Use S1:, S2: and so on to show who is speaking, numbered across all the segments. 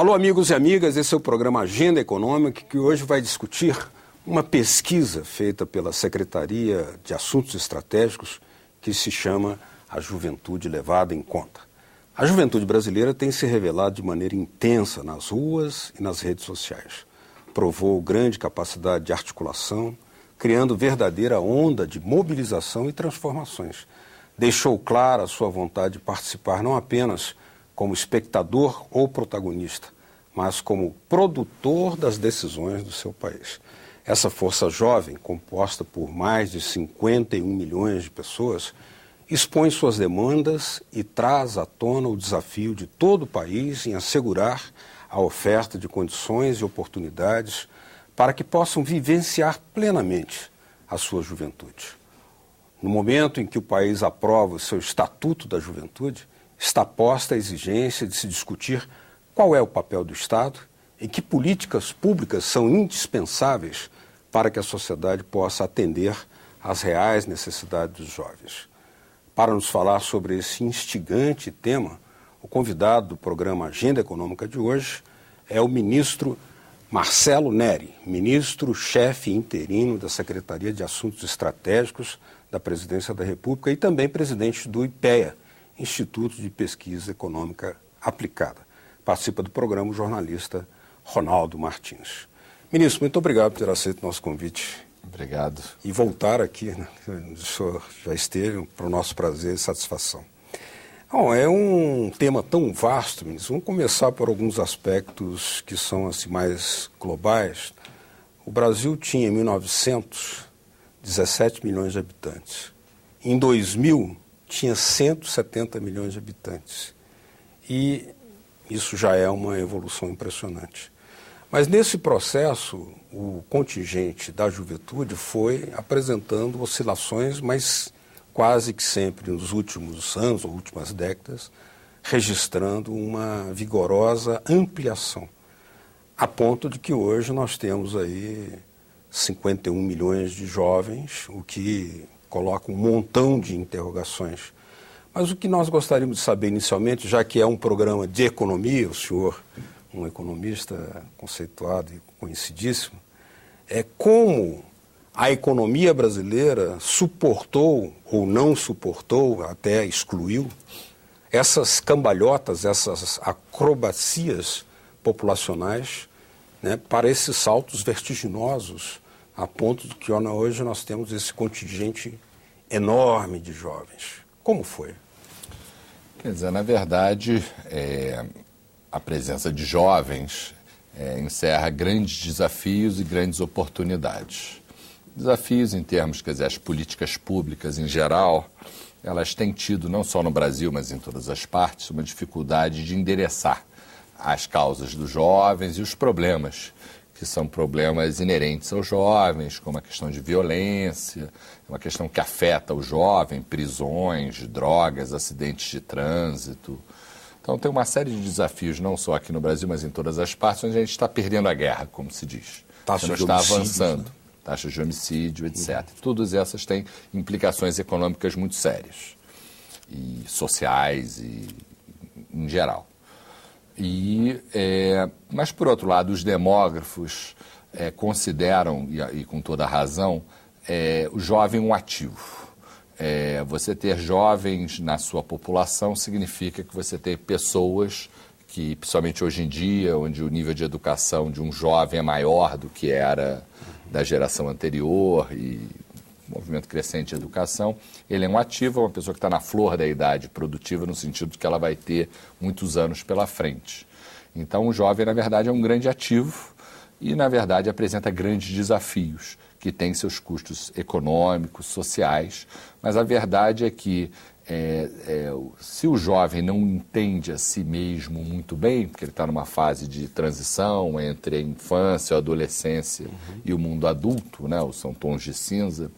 S1: Alô, amigos e amigas, esse é o programa Agenda Econômica, que hoje vai discutir uma pesquisa feita pela Secretaria de Assuntos Estratégicos que se chama A Juventude Levada em Conta. A juventude brasileira tem se revelado de maneira intensa nas ruas e nas redes sociais. Provou grande capacidade de articulação, criando verdadeira onda de mobilização e transformações. Deixou clara a sua vontade de participar não apenas como espectador ou protagonista, mas como produtor das decisões do seu país. Essa força jovem, composta por mais de 51 milhões de pessoas, expõe suas demandas e traz à tona o desafio de todo o país em assegurar a oferta de condições e oportunidades para que possam vivenciar plenamente a sua juventude. No momento em que o país aprova o seu Estatuto da Juventude, está posta a exigência de se discutir qual é o papel do Estado e que políticas públicas são indispensáveis para que a sociedade possa atender às reais necessidades dos jovens. Para nos falar sobre esse instigante tema, o convidado do programa Agenda Econômica de hoje é o ministro Marcelo Neri, ministro-chefe interino da Secretaria de Assuntos Estratégicos da Presidência da República e também presidente do IPEA, Instituto de Pesquisa Econômica Aplicada. Participa do programa o jornalista Ronaldo Martins. Ministro, muito obrigado por ter aceito o nosso convite.
S2: Obrigado.
S1: E voltar aqui, né? O senhor já esteve, para o nosso prazer e satisfação. Bom, é um tema tão vasto, ministro. Vamos começar por alguns aspectos que são assim, mais globais. O Brasil tinha, em 1900, 17 milhões de habitantes. Em 2000, tinha 170 milhões de habitantes. E isso já é uma evolução impressionante. Mas nesse processo, o contingente da juventude foi apresentando oscilações, mas quase que sempre nos últimos anos ou últimas décadas, registrando uma vigorosa ampliação, a ponto de que hoje nós temos aí 51 milhões de jovens, o que coloca um montão de interrogações. Mas o que nós gostaríamos de saber inicialmente, já que é um programa de economia, o senhor, um economista conceituado e conhecidíssimo, é como a economia brasileira suportou ou não suportou, até excluiu, essas cambalhotas, essas acrobacias populacionais, né, para esses saltos vertiginosos, a ponto de que hoje nós temos esse contingente enorme de jovens. Como foi?
S2: Quer dizer, na verdade, a presença de jovens encerra grandes desafios e grandes oportunidades. Desafios em termos, quer dizer, as políticas públicas em geral, elas têm tido, não só no Brasil, mas em todas as partes, uma dificuldade de endereçar as causas dos jovens e os problemas, que são problemas inerentes aos jovens, como a questão de violência, uma questão que afeta o jovem, prisões, drogas, acidentes de trânsito. Então tem uma série de desafios, não só aqui no Brasil, mas em todas as partes, onde a gente está perdendo a guerra, como se diz.
S1: Taxa
S2: não
S1: de
S2: está
S1: homicídios,
S2: avançando.
S1: Né?
S2: Taxas de homicídio, etc. Todas essas têm implicações econômicas muito sérias, e sociais e em geral. Mas, por outro lado, os demógrafos consideram, e com toda razão, o jovem um ativo. Você ter jovens na sua população significa que você tem pessoas que, principalmente hoje em dia, onde o nível de educação de um jovem é maior do que era da geração anterior e movimento crescente de educação, ele é um ativo, é uma pessoa que está na flor da idade produtiva, no sentido de que ela vai ter muitos anos pela frente. Então, o jovem, na verdade, é um grande ativo e, na verdade, apresenta grandes desafios, que têm seus custos econômicos, sociais, mas a verdade é que se o jovem não entende a si mesmo muito bem, porque ele está numa fase de transição entre a infância, a adolescência e o mundo adulto, né, são tons de cinza,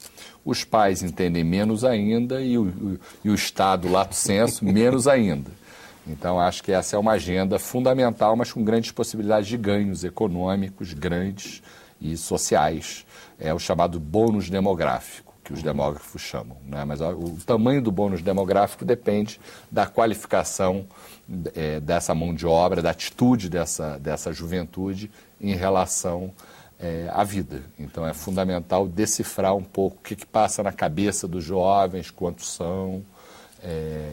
S2: os pais entendem menos ainda e o Estado, lato sensu, menos ainda. Então, acho que essa é uma agenda fundamental, mas com grandes possibilidades de ganhos econômicos, grandes e sociais. É o chamado bônus demográfico, que os demógrafos chamam, né? Mas o tamanho do bônus demográfico depende da qualificação dessa mão de obra, da atitude dessa juventude em relação à vida. Então é fundamental decifrar um pouco o que passa na cabeça dos jovens, quantos são,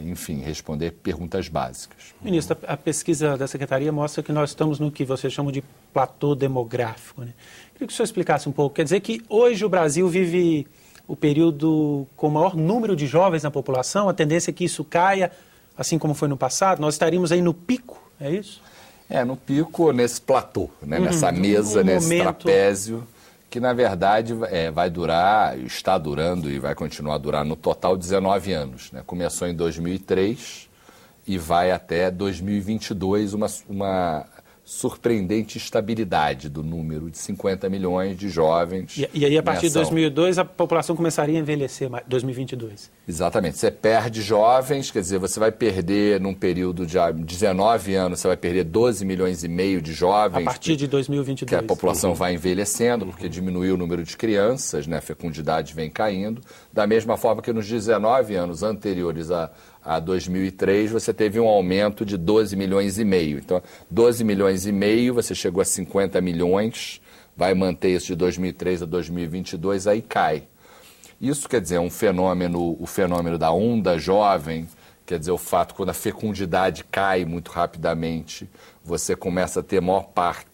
S2: enfim, responder perguntas básicas.
S3: Ministro, a pesquisa da Secretaria mostra que nós estamos no que vocês chamam de platô demográfico, né? Queria que o senhor explicasse um pouco. Quer dizer que hoje o Brasil vive o período com o maior número de jovens na população, a tendência é que isso caia, assim como foi no passado? Nós estaríamos aí no pico, é isso?
S2: No pico, nesse platô, né? Nessa mesa, nesse trapézio, que na verdade vai durar, está durando e vai continuar a durar no total 19 anos. Né? Começou em 2003 e vai até 2022, uma surpreendente estabilidade do número de 50 milhões de jovens.
S3: E aí, a partir de 2002, a população começaria a envelhecer, 2022.
S2: Exatamente. Você perde jovens, quer dizer, você vai perder, num período de 19 anos, você vai perder 12 milhões e meio de jovens.
S3: A partir de 2022.
S2: Que a população vai envelhecendo, porque diminuiu o número de crianças, né? A fecundidade vem caindo. Da mesma forma que nos 19 anos anteriores a 2003, você teve um aumento de 12 milhões e meio. Então, 12 milhões e meio, você chegou a 50 milhões, vai manter isso de 2003 a 2022, aí cai. Isso quer dizer, o fenômeno da onda jovem, quer dizer, o fato quando a fecundidade cai muito rapidamente, você começa a ter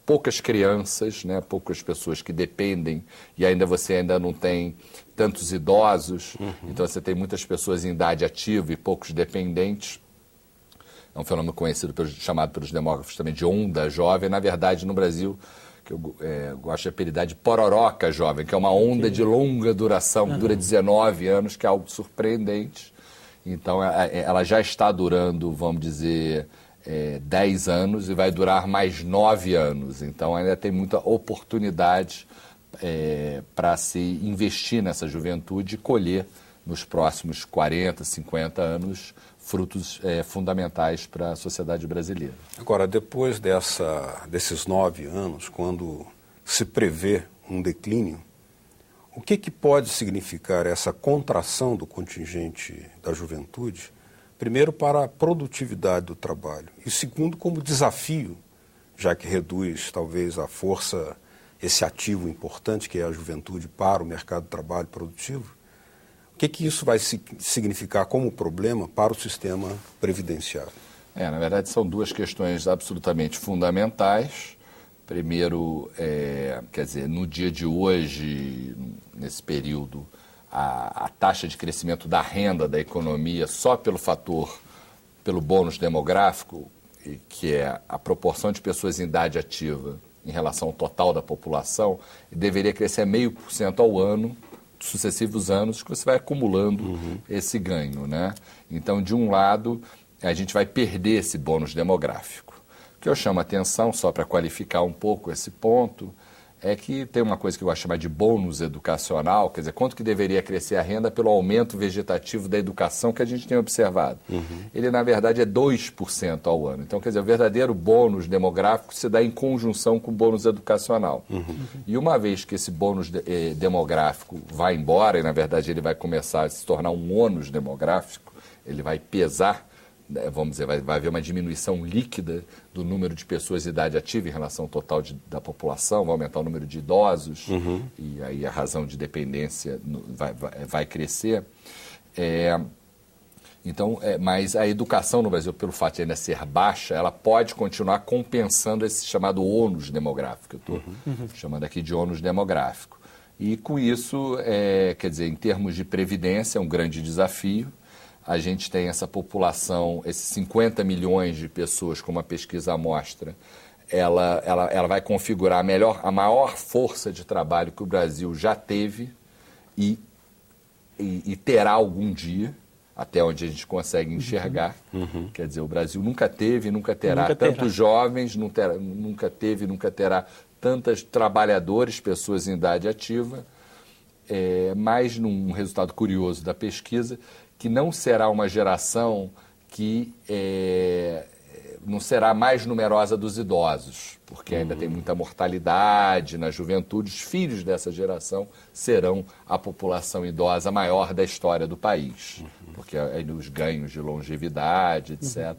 S2: poucas crianças, né, poucas pessoas que dependem, e você ainda não tem tantos idosos, então você tem muitas pessoas em idade ativa e poucos dependentes. É um fenômeno conhecido, chamado pelos demógrafos também de onda jovem. Na verdade, no Brasil, que eu gosto de apelidar de pororoca jovem, que é uma onda de longa duração, que dura 19 anos, que é algo surpreendente. Então, ela já está durando, vamos dizer, 10 anos e vai durar mais 9 anos. Então, ainda tem muita oportunidade para se investir nessa juventude e colher nos próximos 40, 50 anos frutos fundamentais para a sociedade brasileira.
S1: Agora, depois desses 9 anos, quando se prevê um declínio, o que pode significar essa contração do contingente da juventude, primeiro para a produtividade do trabalho e segundo como desafio, já que reduz talvez a força, esse ativo importante que é a juventude para o mercado de trabalho produtivo? O que isso vai significar como problema para o sistema previdenciário?
S2: Na verdade, são duas questões absolutamente fundamentais. Primeiro, quer dizer, no dia de hoje, nesse período, a taxa de crescimento da renda da economia só pelo bônus demográfico, que é a proporção de pessoas em idade ativa em relação ao total da população, deveria crescer 0,5% ao ano, sucessivos anos, que você vai acumulando esse ganho, né? Então, de um lado, a gente vai perder esse bônus demográfico. O que eu chamo a atenção, só para qualificar um pouco esse ponto, é que tem uma coisa que eu gosto de chamar de bônus educacional, quer dizer, quanto que deveria crescer a renda pelo aumento vegetativo da educação que a gente tem observado. Ele, na verdade, é 2% ao ano. Então, quer dizer, o verdadeiro bônus demográfico se dá em conjunção com o bônus educacional. E uma vez que esse bônus demográfico vai embora, e, na verdade, ele vai começar a se tornar um ônus demográfico, ele vai pesar, vamos dizer, vai haver uma diminuição líquida do número de pessoas de idade ativa em relação ao total da população, vai aumentar o número de idosos, e aí a razão de dependência vai crescer. Então, mas a educação no Brasil, pelo fato de ainda ser baixa, ela pode continuar compensando esse chamado ônus demográfico, eu estou chamando aqui de ônus demográfico. E com isso, quer dizer, em termos de previdência, é um grande desafio. A gente tem essa população, esses 50 milhões de pessoas, como a pesquisa mostra, ela vai configurar a maior força de trabalho que o Brasil já teve e terá algum dia, até onde a gente consegue enxergar. Quer dizer, o Brasil nunca teve e nunca terá tantos jovens, nunca teve e nunca terá tantos trabalhadores, pessoas em idade ativa, mas num resultado curioso da pesquisa, que não será uma geração que não será mais numerosa dos idosos, porque ainda tem muita mortalidade na juventude. Os filhos dessa geração serão a população idosa maior da história do país, porque os ganhos de longevidade, etc.,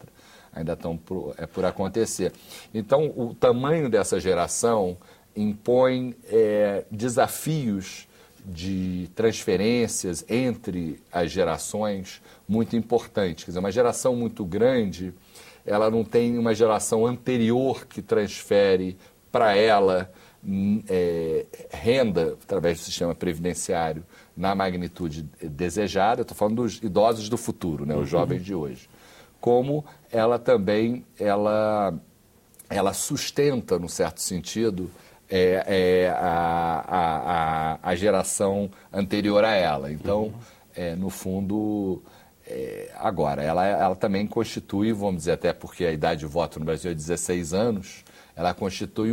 S2: ainda estão por acontecer. Então, o tamanho dessa geração impõe desafios de transferências entre as gerações muito importantes. Quer dizer, uma geração muito grande, ela não tem uma geração anterior que transfere para ela renda através do sistema previdenciário na magnitude desejada. Estou falando dos idosos do futuro, né, os jovens de hoje. Como ela também ela sustenta, num certo sentido, a geração anterior a ela. Então, no fundo, agora, ela também constitui, vamos dizer, até porque a idade de voto no Brasil é 16 anos, ela constitui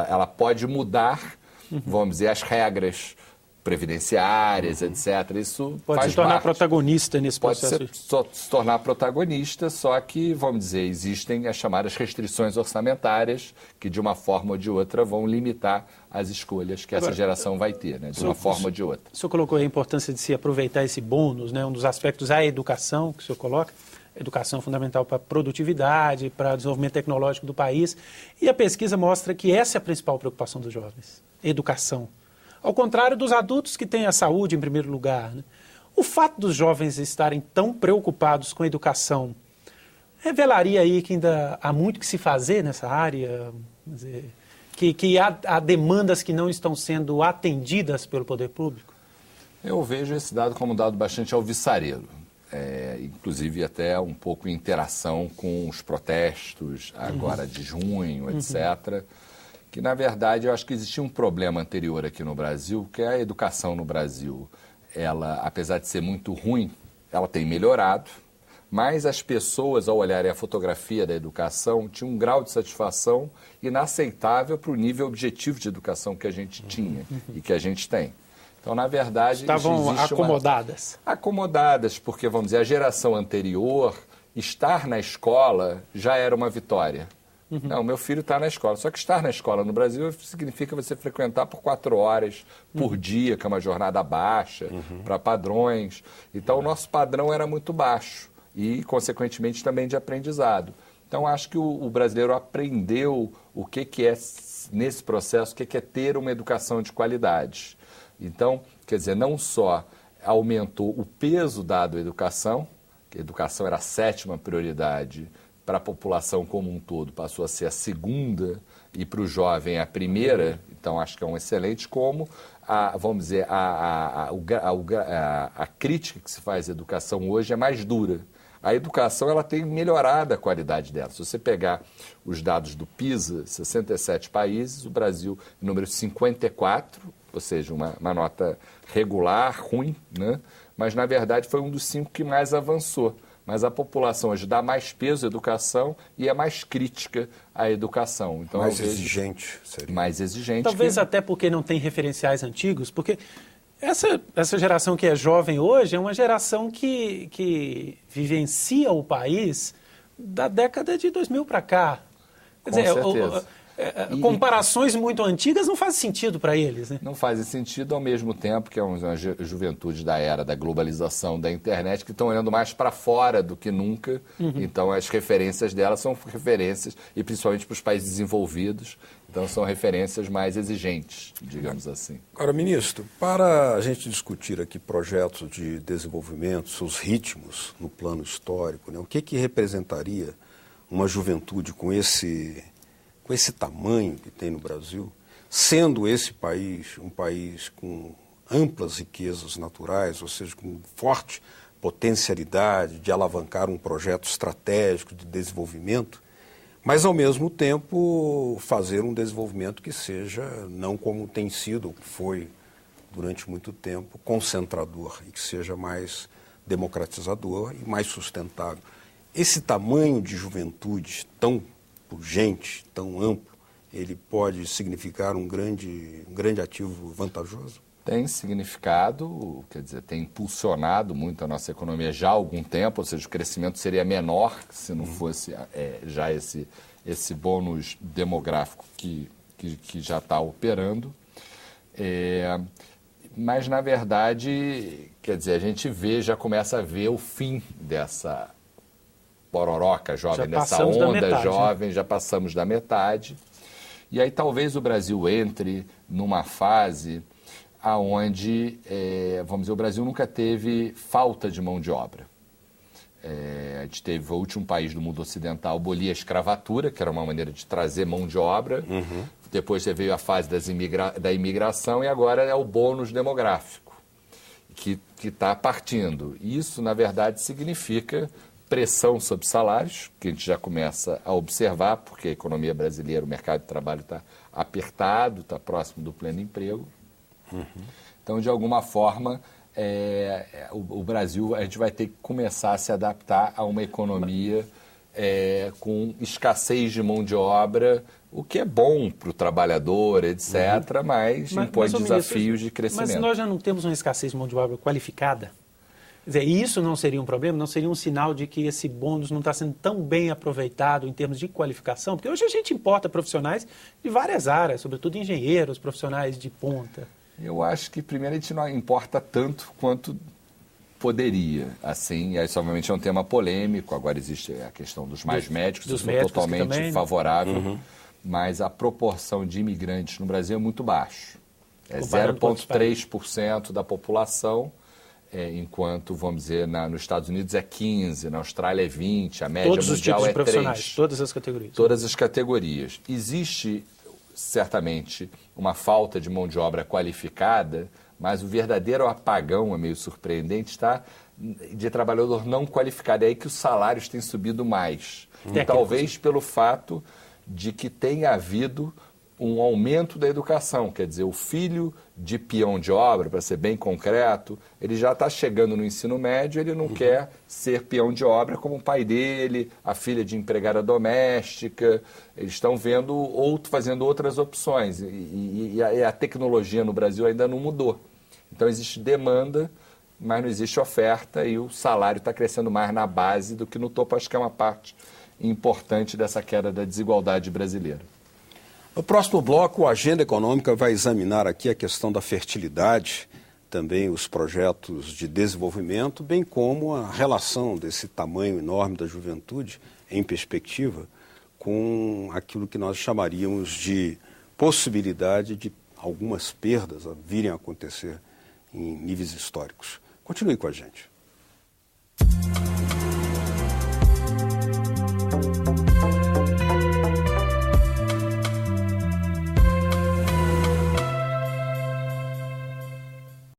S2: ela pode mudar, vamos dizer, as regras previdenciárias, etc. Isso
S3: pode se tornar protagonista nesse processo.
S2: Pode se tornar protagonista, só que, vamos dizer, existem as chamadas restrições orçamentárias que, de uma forma ou de outra, vão limitar as escolhas que essa geração vai ter, né? De uma forma ou de outra.
S3: O senhor colocou a importância de se aproveitar esse bônus, né? Um dos aspectos é a educação, que o senhor coloca. Educação fundamental para a produtividade, para o desenvolvimento tecnológico do país. E a pesquisa mostra que essa é a principal preocupação dos jovens, educação. Ao contrário dos adultos que têm a saúde em primeiro lugar, né? O fato dos jovens estarem tão preocupados com a educação revelaria aí que ainda há muito que se fazer nessa área, quer dizer, que há demandas que não estão sendo atendidas pelo poder público?
S2: Eu vejo esse dado como um dado bastante alvissareiro, inclusive até um pouco em interação com os protestos agora de junho, etc., que, na verdade, eu acho que existia um problema anterior aqui no Brasil, que é a educação no Brasil. Ela, apesar de ser muito ruim, ela tem melhorado, mas as pessoas, ao olharem a fotografia da educação, tinham um grau de satisfação inaceitável para o nível objetivo de educação que a gente tinha e que a gente tem. Então, na verdade...
S3: Estavam acomodadas.
S2: Acomodadas, porque, vamos dizer, a geração anterior, estar na escola já era uma vitória. Não, meu filho está na escola. Só que estar na escola no Brasil significa você frequentar por 4 horas por dia, que é uma jornada baixa, para padrões. Então, o nosso padrão era muito baixo e, consequentemente, também de aprendizado. Então, acho que o brasileiro aprendeu o que é, nesse processo, o que é ter uma educação de qualidade. Então, quer dizer, não só aumentou o peso dado à educação, que a educação era a 7ª prioridade para a população como um todo, passou a ser a 2ª e para o jovem a 1ª, então acho que é um excelente, como, vamos dizer, a crítica que se faz à educação hoje é mais dura. A educação ela tem melhorado a qualidade dela. Se você pegar os dados do PISA, 67 países, o Brasil número 54, ou seja, uma nota regular, ruim, né? Mas na verdade foi um dos 5 que mais avançou. Mas a população hoje dá mais peso à educação e é mais crítica à educação. Então,
S1: mais exigente seria.
S2: Mais exigente.
S3: Talvez até porque não tem referenciais antigos, porque essa geração que é jovem hoje é uma geração que vivencia o país da década de 2000 para cá. Quer dizer,
S2: certeza.
S3: Comparações muito antigas não fazem sentido para eles, né?
S2: Não fazem sentido ao mesmo tempo que é uma juventude da era da globalização, da internet, que estão olhando mais para fora do que nunca. Então, as referências delas são referências, e principalmente para os países desenvolvidos, então são referências mais exigentes, digamos assim.
S1: Agora, ministro, para a gente discutir aqui projetos de desenvolvimento, seus ritmos no plano histórico, né? O que representaria uma juventude com esse tamanho que tem no Brasil, sendo esse país um país com amplas riquezas naturais, ou seja, com forte potencialidade de alavancar um projeto estratégico de desenvolvimento, mas, ao mesmo tempo, fazer um desenvolvimento que seja, não como tem sido, que foi durante muito tempo, concentrador, e que seja mais democratizador e mais sustentável. Esse tamanho de juventude tão urgente, tão amplo, ele pode significar um grande ativo vantajoso?
S2: Tem significado, quer dizer, tem impulsionado muito a nossa economia já há algum tempo, ou seja, o crescimento seria menor se não fosse já esse bônus demográfico que já está operando. Mas, na verdade, quer dizer, a gente já começa a ver o fim dessa pororoca jovem, dessa onda jovem, já passamos da metade. E aí talvez o Brasil entre numa fase aonde, vamos dizer, o Brasil nunca teve falta de mão de obra. A gente teve o último país do mundo ocidental abolir a escravatura, que era uma maneira de trazer mão de obra. Depois veio a fase da imigração e agora é o bônus demográfico, que está partindo. Isso, na verdade, significa pressão sobre salários, que a gente já começa a observar, porque a economia brasileira, o mercado de trabalho está apertado, está próximo do pleno emprego. Então, de alguma forma, o Brasil, a gente vai ter que começar a se adaptar a uma economia com escassez de mão de obra, o que é bom para o trabalhador, etc., mas impõe desafios de crescimento.
S3: Mas nós já não temos uma escassez de mão de obra qualificada? Quer dizer, isso não seria um problema? Não seria um sinal de que esse bônus não está sendo tão bem aproveitado em termos de qualificação? Porque hoje a gente importa profissionais de várias áreas, sobretudo engenheiros, profissionais de ponta.
S2: Eu acho que, primeiro, a gente não importa tanto quanto poderia. Assim, isso obviamente é um tema polêmico. Agora existe a questão dos mais médicos, eu sou totalmente favorável, mas a proporção de imigrantes no Brasil é muito baixo. É 0,3% da população, enquanto, vamos dizer, nos Estados Unidos é 15%, na Austrália é 20%, a média mundial é 3%.
S3: Todas as categorias.
S2: Todas as categorias. Existe, certamente, uma falta de mão de obra qualificada, mas o verdadeiro apagão, é meio surpreendente, está de trabalhador não qualificado. É aí que os salários têm subido mais. Talvez pelo fato de que tenha havido um aumento da educação. Quer dizer, o filho de peão de obra, para ser bem concreto, ele já está chegando no ensino médio, ele não quer ser peão de obra como o pai dele, a filha de empregada doméstica. Eles estão fazendo outras opções. E a tecnologia no Brasil ainda não mudou. Então existe demanda, mas não existe oferta e o salário está crescendo mais na base do que no topo. Acho que é uma parte importante dessa queda da desigualdade brasileira.
S1: No próximo bloco, a Agenda Econômica vai examinar aqui a questão da fertilidade, também os projetos de desenvolvimento, bem como a relação desse tamanho enorme da juventude em perspectiva com aquilo que nós chamaríamos de possibilidade de algumas perdas a virem a acontecer em níveis históricos. Continue com a gente.